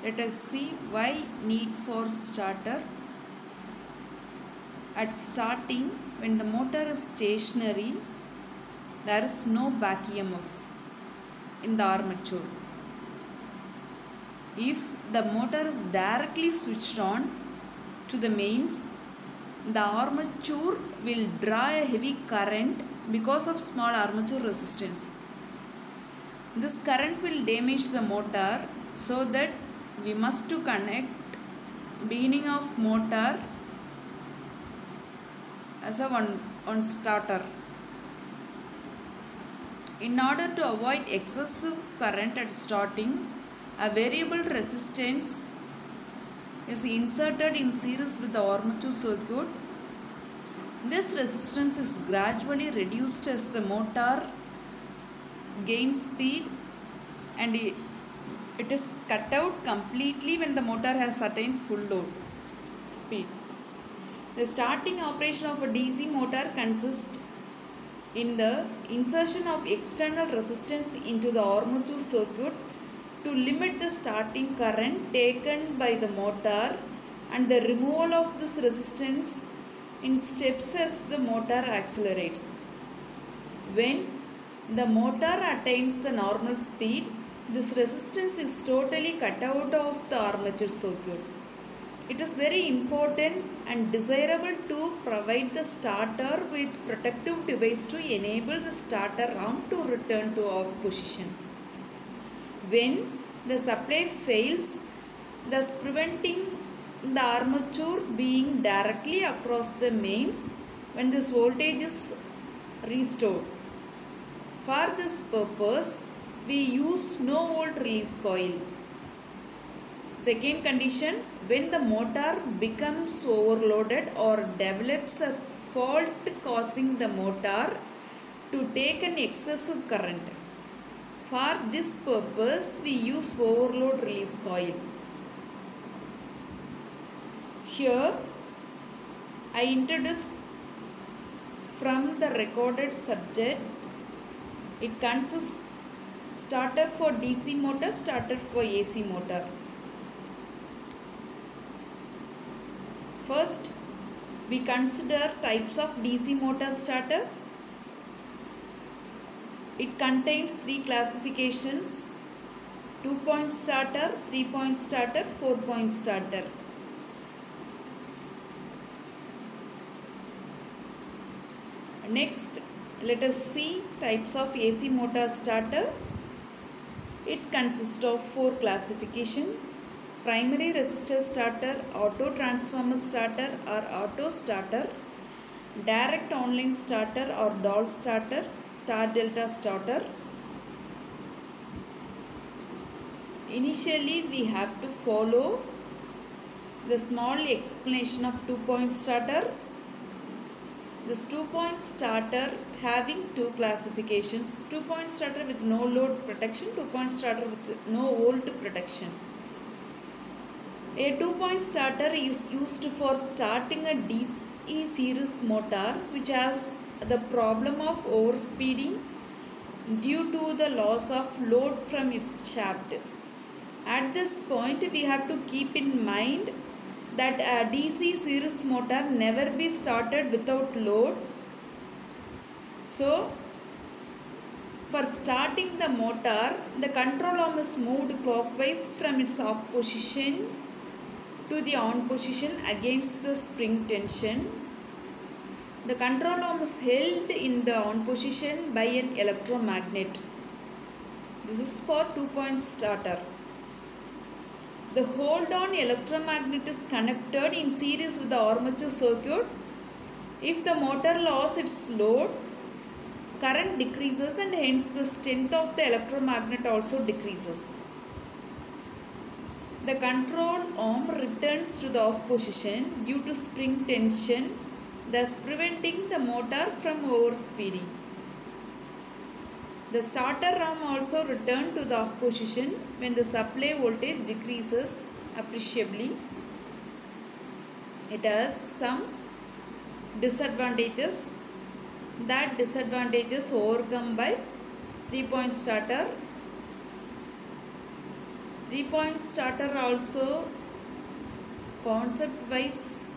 Let us see why need for starter. At starting, when the motor is stationary, there is no back EMF in the armature. If the motor is directly switched on to the mains, the armature will draw a heavy current because of small armature resistance. This current will damage the motor, so that we must to connect beginning of motor as a one starter. In order to avoid excessive current at starting, a variable resistance is inserted in series with the armature circuit. This resistance is gradually reduced as the motor gains speed, and it is cut out completely when the motor has attained full load speed. The starting operation of a DC motor consists in the insertion of external resistance into the armature circuit to limit the starting current taken by the motor, and the removal of this resistance in steps as the motor accelerates. When the motor attains the normal speed, this resistance is totally cut out of the armature circuit. It is very important and desirable to provide the starter with protective device to enable the starter arm to return to off position when the supply fails, thus preventing the armature being directly across the mains when this voltage is restored. For this purpose, we use no volt release coil. Second condition, when the motor becomes overloaded or develops a fault causing the motor to take an excessive current. For this purpose, we use overload release coil. Here, I introduced from the recorded subject. It consists starter for DC motor, starter for AC motor. First, we consider types of DC motor starter. It contains 3 classifications: 2-point starter, 3-point starter, 4-point starter. Next, let us see types of AC motor starter. It consists of 4 classifications: primary resistor starter, auto transformer starter or auto starter, direct online starter or doll starter, star delta starter. Initially, we have to follow the small explanation of 2-point starter. This 2-point starter having 2 classifications: 2-point starter with no load protection, 2-point starter with no volt protection. A 2-point starter is used for starting a DC series motor which has the problem of overspeeding due to the loss of load from its shaft. At this point, we have to keep in mind that a DC series motor never be started without load. So, for starting the motor, the control arm is moved clockwise from its off position to the on position against the spring tension. The control arm is held in the on position by an electromagnet. This is for 2-point starter. The hold-on electromagnet is connected in series with the armature circuit. If the motor loses its load, current decreases and hence the strength of the electromagnet also decreases. The control arm returns to the off position due to spring tension, thus preventing the motor from overspeeding. The starter arm also returns to the off position when the supply voltage decreases appreciably. It has some disadvantages. That disadvantages overcome by 3-point starter. 3-point starter also concept wise